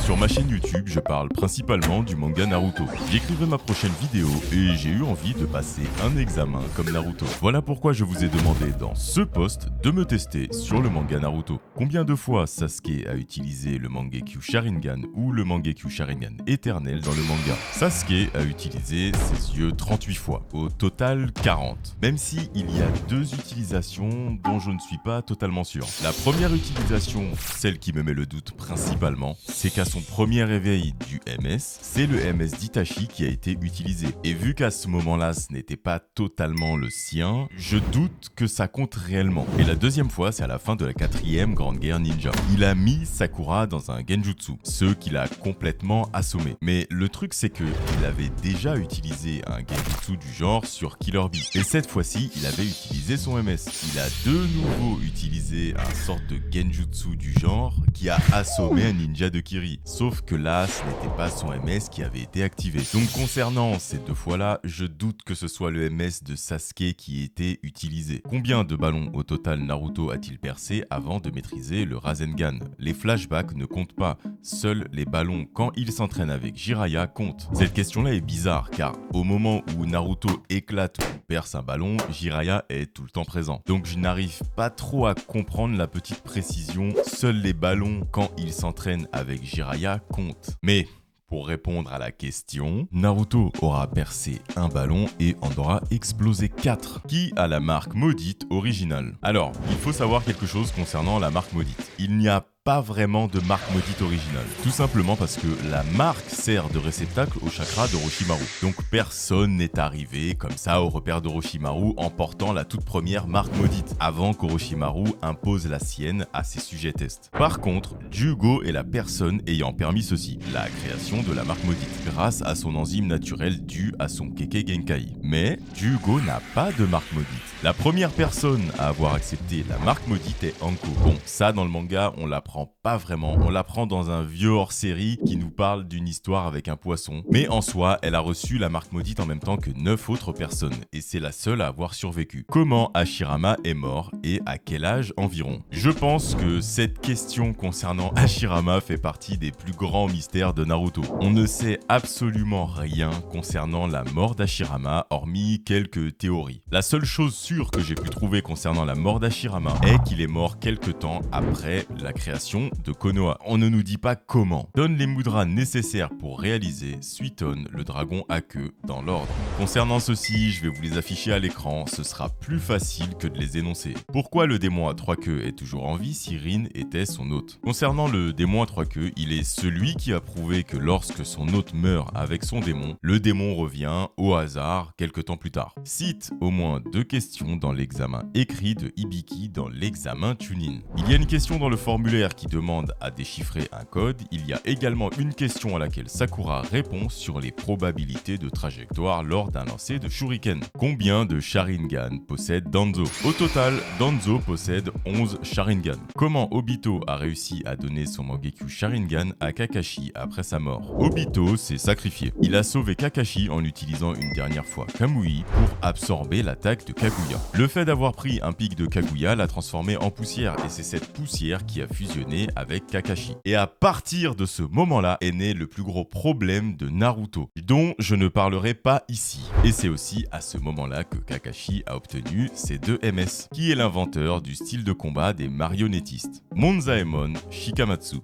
Sur ma chaîne YouTube, je parle principalement du manga Naruto. J'écrivais ma prochaine vidéo et j'ai eu envie de passer un examen comme Naruto. Voilà pourquoi je vous ai demandé dans ce post de me tester sur le manga Naruto. Combien de fois Sasuke a utilisé le Mangekyo Sharingan ou le Mangekyo Sharingan éternel dans le manga? Sasuke a utilisé ses yeux 38 fois, au total 40. Même si il y a deux utilisations dont je ne suis pas totalement sûr. La première utilisation, celle qui me met le doute principalement, c'est qu'à son premier réveil du MS, c'est le MS d'Itachi qui a été utilisé. Et vu qu'à ce moment-là, ce n'était pas totalement le sien, je doute que ça compte réellement. Et la deuxième fois, c'est à la fin de la 4e Grande Guerre Ninja. Il a mis Sakura dans un Genjutsu, ce qu'il a complètement assommé. Mais le truc, c'est que il avait déjà utilisé un Genjutsu du genre sur Killer Bee. Et cette fois-ci, il avait utilisé son MS. Il a de nouveau utilisé un sorte de Genjutsu du genre qui a assommé un ninja de Kiri. Sauf que là, ce n'était pas son MS qui avait été activé. Donc concernant ces deux fois-là, je doute que ce soit le MS de Sasuke qui ait été utilisé. Combien de ballons au total Naruto a-t-il percé avant de maîtriser le Rasengan? Les flashbacks ne comptent pas. Seuls les ballons quand il s'entraîne avec Jiraiya comptent. Cette question-là est bizarre car au moment où Naruto éclate ou perce un ballon, Jiraiya est tout le temps présent. Donc je n'arrive pas trop à comprendre la petite précision. Seuls les ballons quand il s'entraîne avec Jiraiya comptent. Mais pour répondre à la question, Naruto aura percé un ballon et en aura explosé 4, qui a la marque maudite originale. Alors, il faut savoir quelque chose concernant la marque maudite. Il n'y a pas vraiment de marque maudite originale. Tout simplement parce que la marque sert de réceptacle au chakra d'Orochimaru. Donc personne n'est arrivé comme ça au repère d'Orochimaru en portant la toute première marque maudite, avant qu'Orochimaru impose la sienne à ses sujets tests. Par contre, Jugo est la personne ayant permis ceci, la création de la marque maudite, grâce à son enzyme naturelle due à son Kekkei Genkai. Mais Jugo n'a pas de marque maudite. La première personne à avoir accepté la marque maudite est Anko. Bon, ça dans le manga, on l'apprend pas vraiment. On l'apprend dans un vieux hors-série qui nous parle d'une histoire avec un poisson. Mais en soi, elle a reçu la marque maudite en même temps que 9 autres personnes. Et c'est la seule à avoir survécu. Comment Hashirama est mort et à quel âge environ? Je pense que cette question concernant Hashirama fait partie des plus grands mystères de Naruto. On ne sait absolument rien concernant la mort d'Hashirama, hormis quelques théories. La seule chose sûre que j'ai pu trouver concernant la mort d'Hashirama est qu'il est mort quelque temps après la création de Konoha. On ne nous dit pas comment. Donne les mudras nécessaires pour réaliser Suiton, le dragon à queue, dans l'ordre. Concernant ceci, je vais vous les afficher à l'écran, ce sera plus facile que de les énoncer. Pourquoi le démon à 3 queues est toujours en vie si Rin était son hôte? Concernant le démon à 3 queues, il est celui qui a prouvé que lorsque son hôte meurt avec son démon, le démon revient au hasard quelques temps plus tard. Cite au moins 2 questions dans l'examen écrit de Hibiki dans l'examen Chunin. Il y a une question dans le formulaire qui demande à déchiffrer un code, il y a également une question à laquelle Sakura répond sur les probabilités de trajectoire lors d'un lancer de Shuriken. Combien de Sharingan possède Danzo? Au total, Danzo possède 11 Sharingan. Comment Obito a réussi à donner son Mangekyo Sharingan à Kakashi après sa mort? Obito s'est sacrifié. Il a sauvé Kakashi en utilisant une dernière fois Kamui pour absorber l'attaque de Kaguya. Le fait d'avoir pris un pic de Kaguya l'a transformé en poussière et c'est cette poussière qui a fusionné avec Kakashi. Et à partir de ce moment-là est né le plus gros problème de Naruto, dont je ne parlerai pas ici. Et c'est aussi à ce moment-là que Kakashi a obtenu ses 2 MS, qui est l'inventeur du style de combat des marionnettistes, Monzaemon Shikamatsu.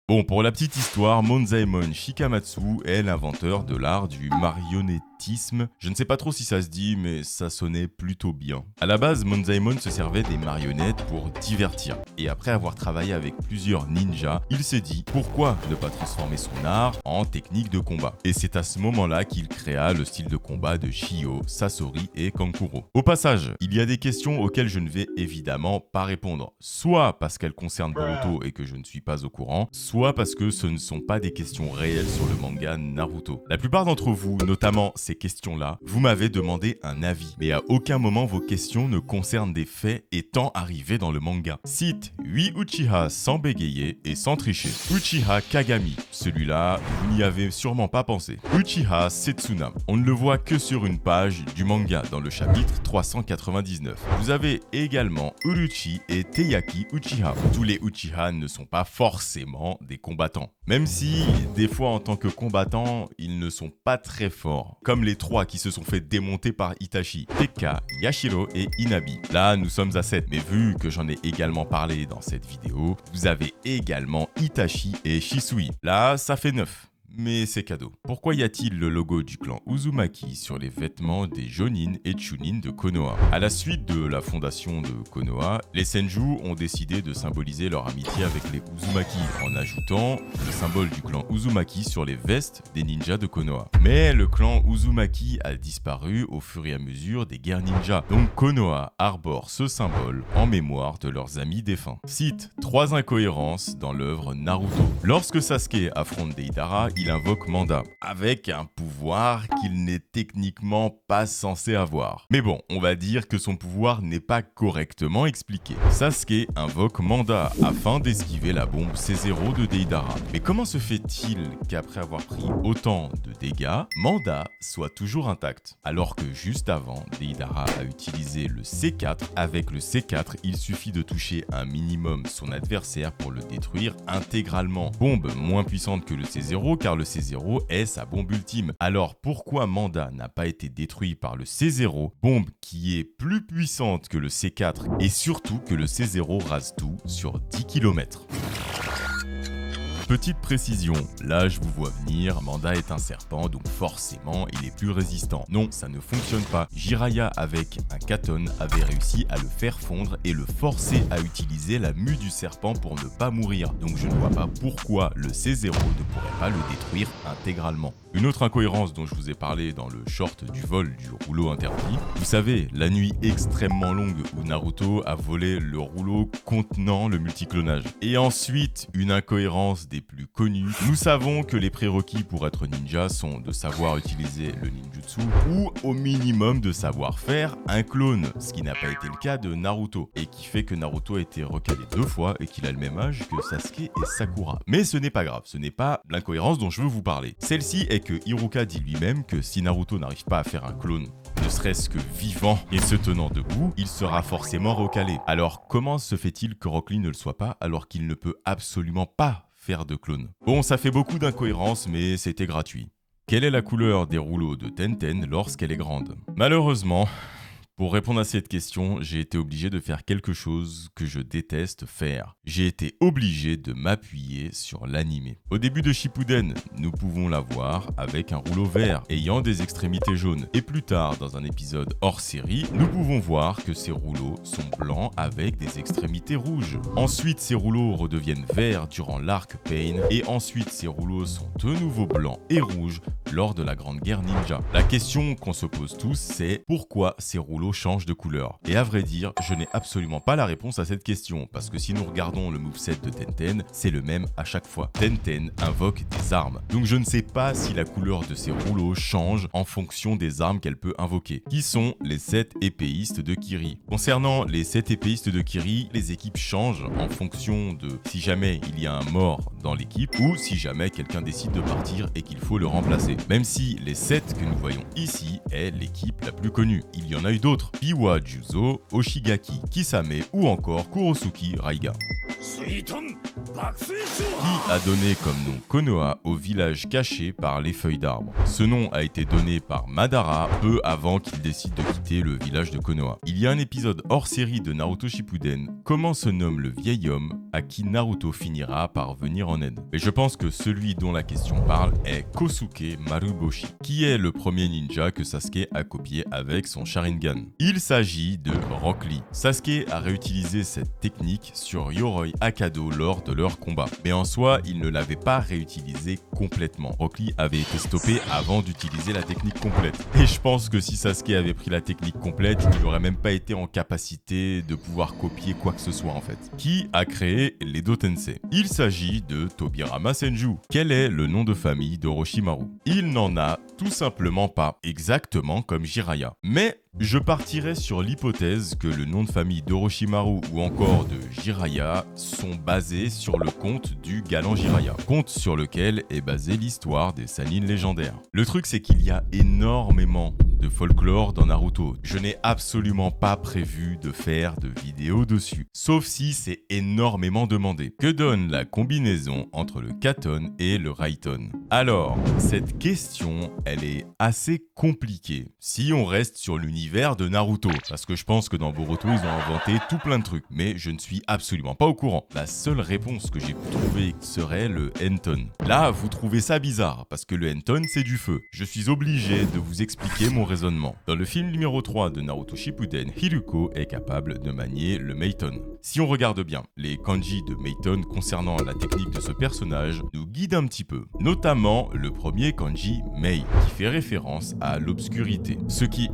Bon, pour la petite histoire, Monzaemon Shikamatsu est l'inventeur de l'art du marionnettisme. Je ne sais pas trop si ça se dit, mais ça sonnait plutôt bien. À la base, Monzaemon se servait des marionnettes pour divertir. Et après avoir travaillé avec plusieurs ninjas, il s'est dit pourquoi ne pas transformer son art en technique de combat. Et c'est à ce moment-là qu'il créa le style de combat de Shio, Sasori et Kankuro. Au passage, il y a des questions auxquelles je ne vais évidemment pas répondre. Soit parce qu'elles concernent Boruto et que je ne suis pas au courant, soit Pourquoi? Parce que ce ne sont pas des questions réelles sur le manga Naruto. La plupart d'entre vous, notamment ces questions-là, vous m'avez demandé un avis, mais à aucun moment vos questions ne concernent des faits étant arrivés dans le manga. Cite 8 Uchiha sans bégayer et sans tricher. Uchiha Kagami, celui-là, vous n'y avez sûrement pas pensé. Uchiha Setsuna, on ne le voit que sur une page du manga dans le chapitre 399. Vous avez également Uruchi et Teiyaki Uchiha. Tous les Uchiha ne sont pas forcément des combattants. Même si, des fois en tant que combattants, ils ne sont pas très forts. Comme les 3 qui se sont fait démonter par Itachi, Tekka, Yashiro et Inabi. Là, nous sommes à 7, mais vu que j'en ai également parlé dans cette vidéo, vous avez également Itachi et Shisui. Là, ça fait 9. Mais c'est cadeau. Pourquoi y a-t-il le logo du clan Uzumaki sur les vêtements des Jonin et Chunin de Konoha? À la suite de la fondation de Konoha, les Senju ont décidé de symboliser leur amitié avec les Uzumaki en ajoutant le symbole du clan Uzumaki sur les vestes des ninjas de Konoha. Mais le clan Uzumaki a disparu au fur et à mesure des guerres ninja, donc Konoha arbore ce symbole en mémoire de leurs amis défunts. Cite 3 incohérences dans l'œuvre Naruto. Lorsque Sasuke affronte Deidara, il invoque Manda, avec un pouvoir qu'il n'est techniquement pas censé avoir. Mais bon, on va dire que son pouvoir n'est pas correctement expliqué. Sasuke invoque Manda afin d'esquiver la bombe C0 de Deidara. Mais comment se fait-il qu'après avoir pris autant de dégâts, Manda soit toujours intact? Alors que juste avant, Deidara a utilisé le C4. Avec le C4, il suffit de toucher un minimum son adversaire pour le détruire intégralement. Bombe moins puissante que le C0 car le C0 est sa bombe ultime. Alors pourquoi Manda n'a pas été détruit par le C0, bombe qui est plus puissante que le C4 et surtout que le C0 rase tout sur 10 km? Petite précision, là je vous vois venir, Manda est un serpent donc forcément il est plus résistant. Non, ça ne fonctionne pas. Jiraiya avec un Katon avait réussi à le faire fondre et le forcer à utiliser la mue du serpent pour ne pas mourir. Donc je ne vois pas pourquoi le C0 ne pourrait pas le détruire intégralement. Une autre incohérence dont je vous ai parlé dans le short du vol du rouleau interdit. Vous savez, la nuit extrêmement longue où Naruto a volé le rouleau contenant le multiclonage. Et ensuite, une incohérence des plus connues. Nous savons que les prérequis pour être ninja sont de savoir utiliser le ninjutsu ou au minimum de savoir faire un clone, ce qui n'a pas été le cas de Naruto et qui fait que Naruto a été recalé 2 fois et qu'il a le même âge que Sasuke et Sakura. Mais ce n'est pas grave, ce n'est pas l'incohérence dont je veux vous parler. Celle-ci est que Hiruka dit lui-même que si Naruto n'arrive pas à faire un clone, ne serait-ce que vivant et se tenant debout, il sera forcément recalé. Alors comment se fait-il que Rock Lee ne le soit pas alors qu'il ne peut absolument pas faire de clone? Bon, ça fait beaucoup d'incohérences, mais c'était gratuit. Quelle est la couleur des rouleaux de Tenten lorsqu'elle est grande? Malheureusement, pour répondre à cette question, j'ai été obligé de faire quelque chose que je déteste faire. J'ai été obligé de m'appuyer sur l'animé. Au début de Shippuden, nous pouvons la voir avec un rouleau vert ayant des extrémités jaunes. Et plus tard, dans un épisode hors série, nous pouvons voir que ces rouleaux sont blancs avec des extrémités rouges. Ensuite, ces rouleaux redeviennent verts durant l'arc Pain. Et ensuite, ces rouleaux sont de nouveau blancs et rouges lors de la Grande Guerre Ninja. La question qu'on se pose tous, c'est pourquoi ces rouleaux changent de couleur? Et à vrai dire, je n'ai absolument pas la réponse à cette question, parce que si nous regardons le moveset de Tenten, c'est le même à chaque fois. Tenten invoque des armes. Donc je ne sais pas si la couleur de ces rouleaux change en fonction des armes qu'elle peut invoquer, qui sont les 7 épéistes de Kiri. Concernant les 7 épéistes de Kiri, les équipes changent en fonction de si jamais il y a un mort dans l'équipe ou si jamais quelqu'un décide de partir et qu'il faut le remplacer. Même si les 7 que nous voyons ici est l'équipe la plus connue. Il y en a eu d'autres. Biwa Juzo, Oshigaki, Kisame ou encore Kurosuke Raiga. Qui a donné comme nom Konoha au village caché par les feuilles d'arbre. Ce nom a été donné par Madara peu avant qu'il décide de quitter le village de Konoha. Il y a un épisode hors série de Naruto Shippuden, comment se nomme le vieil homme à qui Naruto finira par venir en aide. Et je pense que celui dont la question parle est Kosuke Maruboshi, qui est le premier ninja que Sasuke a copié avec son Sharingan. Il s'agit de Rock Lee. Sasuke a réutilisé cette technique sur Yoroi Akado lors lors de leur combat. Mais en soi, il ne l'avait pas réutilisé complètement. Rock Lee avait été stoppé avant d'utiliser la technique complète. Et je pense que si Sasuke avait pris la technique complète, il n'aurait même pas été en capacité de pouvoir copier quoi que ce soit en fait. Qui a créé l'Edo Tensei? Il s'agit de Tobirama Senju. Quel est le nom de famille d'Orochimaru? Il n'en a tout simplement pas, exactement comme Jiraiya. Mais je partirais sur l'hypothèse que le nom de famille d'Orochimaru ou encore de Jiraiya sont basés sur le conte du galant Jiraiya, conte sur lequel est basée l'histoire des Sannin légendaires. Le truc c'est qu'il y a énormément de folklore dans Naruto. Je n'ai absolument pas prévu de faire de vidéo dessus, sauf si c'est énormément demandé. Que donne la combinaison entre le Katon et le Raiton? Alors, cette question, elle est assez compliquée si on reste sur l'univers de Naruto, parce que je pense que dans Boruto, ils ont inventé tout plein de trucs, mais je ne suis absolument pas au courant. La seule réponse que j'ai trouvée serait le Henton. Là, vous trouvez ça bizarre, parce que le Henton, c'est du feu. Je suis obligé de vous expliquer mon raisonnement. Dans le film numéro 3 de Naruto Shippuden, Hiruko est capable de manier le Meiton. Si on regarde bien, les kanji de Meiton concernant la technique de ce personnage nous guident un petit peu. Notamment le premier kanji Mei, qui fait référence à l'obscurité. Ce qui,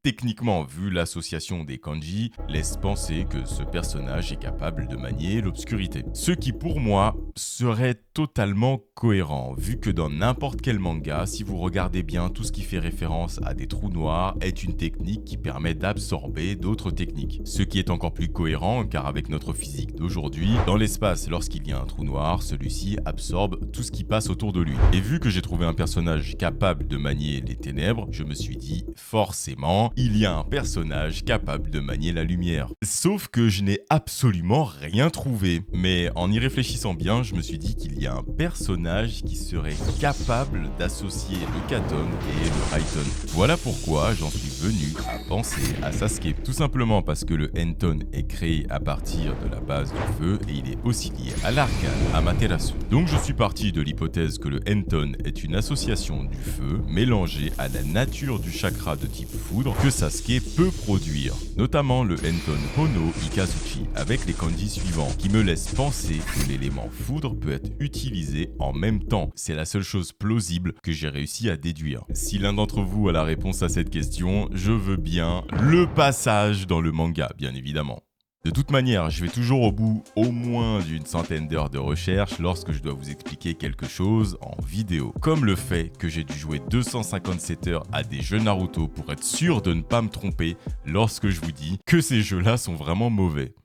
techniquement, vu l'association des kanji, laisse penser que ce personnage est capable de manier l'obscurité. Ce qui, pour moi, serait totalement cohérent, vu que dans n'importe quel manga, si vous regardez bien, tout ce qui fait référence à des trous noirs est une technique qui permet d'absorber d'autres techniques. Ce qui est encore plus cohérent, car avec notre physique d'aujourd'hui, dans l'espace, lorsqu'il y a un trou noir, celui-ci absorbe tout ce qui passe autour de lui. Et vu que j'ai trouvé un personnage capable de manier les ténèbres, je me suis dit, forcément, il y a un personnage capable de manier la lumière. Sauf que je n'ai absolument rien trouvé. Mais en y réfléchissant bien, je me suis dit qu'il y a un personnage qui serait capable d'associer le Katon et le Raiton. Voilà pourquoi j'en suis venu à penser à Sasuke. Tout simplement parce que le Henton est créé à partir de la base du feu et il est aussi lié à l'arcane Amaterasu. Donc je suis parti de l'hypothèse que le Henton est une association du feu mélangée à la nature du chakra de type foudre que Sasuke peut produire, notamment le Henton Hono Ikazuchi avec les kanji suivants, qui me laissent penser que l'élément foudre peut être utilisé en même temps. C'est la seule chose plausible que j'ai réussi à déduire. Si l'un d'entre vous a la réponse à cette question, je veux bien le passage dans le manga, bien évidemment. De toute manière, je vais toujours au bout au moins d'une centaine d'heures de recherche lorsque je dois vous expliquer quelque chose en vidéo. Comme le fait que j'ai dû jouer 257 heures à des jeux Naruto pour être sûr de ne pas me tromper lorsque je vous dis que ces jeux-là sont vraiment mauvais.